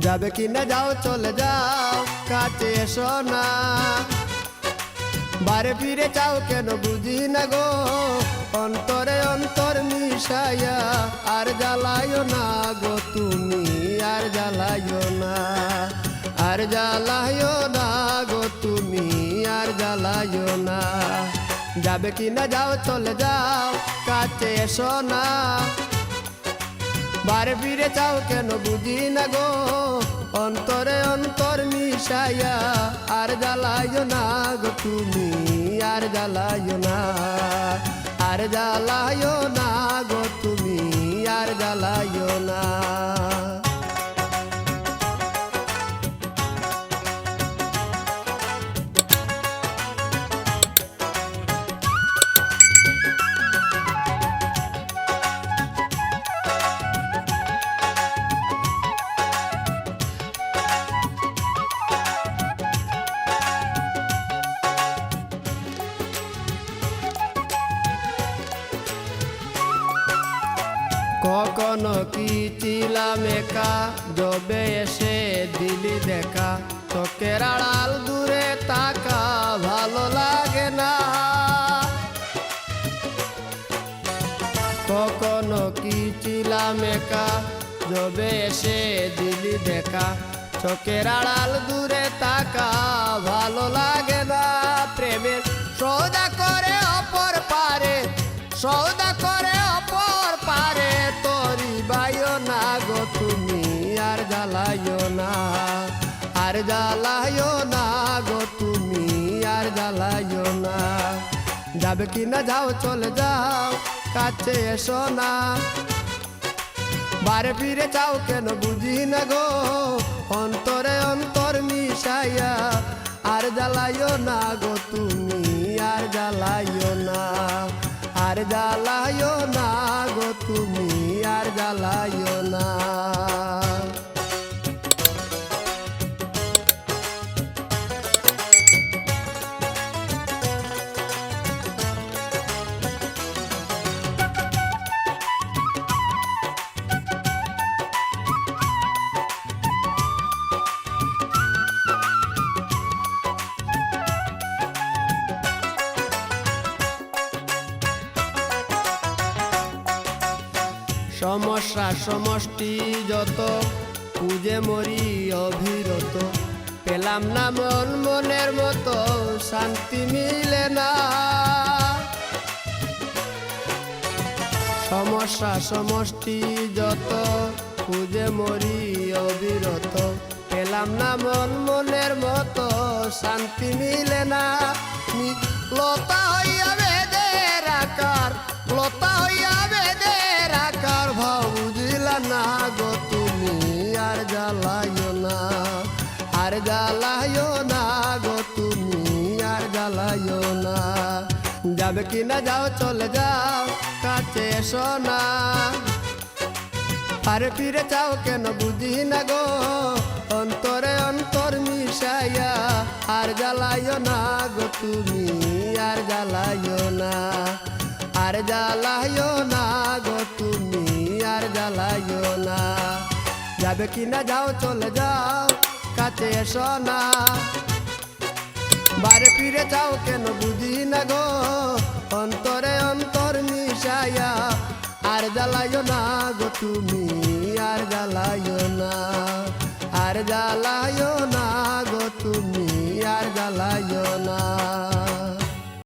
যাবে কিনা যাও চলে যাও কাছে এসো না বারে ফিরে চাও কেন বুঝি না গো অন্তরে অন্তর মিশাইয়া আর জ্বালাইও না গো তুমি আর জ্বালাইও না আর জ্বালাইও না গো তুমি আর জ্বালাইও না যাবে কিনা যাও চলে যাও কাছে এসো না বারে ফিরে চাও কেন বুঝি না গো অন্তরে অন্তর মিশাইয়া আর জ্বালাইও না গো তুমি আর জ্বালাইও না আর জ্বালাইও না গো তুমি আর জ্বালাইও না কখনো কি ছিলাম একা যবে এসে দিলি দেখা চোখের আড়াল দূরে তাকা ভালো লাগে না কখনো কি ছিলাম একা যবে এসে দিলি দেখা চোখের আড়াল দূরে তাকা ভালো লাগে না প্রেমের সৌদা করে অপর পারে সৌদা করে অপর পারে তোরি বাইও না গো তুমি আর জ্বালাইও না আর জ্বালাইও না গো তুমি আর জ্বালাইও না যাবে কিনা যাও চলে যাও কাছে এসো না বারে ফিরে চাও কেন বুঝি না গো অন্তরে অন্তর মিশাইয়া আর জ্বালাইও না গো তুমি আর জ্বালাইও না আর জ্বালাইও না গো তুমি আর জ্বালাইও না সমস্যা সমষ্টি যত খুঁজে মরি অবিরত পেলাম না মন মনের মতো শান্তি মিলে না সমস্যা সমষ্টি যত খুঁজে মরি অবিরত পেলাম না মন মনের মতো শান্তি মিলে না লতা হইয়া বেদের আকার লতা হইয়া বেদের আকার ভাব বুঝিলা না গো তুমি আর জ্বালাইও না আর জ্বালাইও না গো তুমি আর জ্বালাইও না যাবে কিনা যাও চলে যাও কাছে এসো না আরে ফিরে চাও কেন বুঝি না গো অন্তরে অন্তর মিশাইয়া আর জ্বালাইও না গো তুমি আর জ্বালাইও না আর জ্বালাইও না গো তুমি আর জ্বালাইও না যাবে কিনা যাও চলে যাও কাছে এসো না বারে ফিরে চাও কেন বুঝি না গো অন্তরে অন্তর মিশাইয়া আর জ্বালাইও না গো তুমি আর জ্বালাইও না আর জ্বালাইও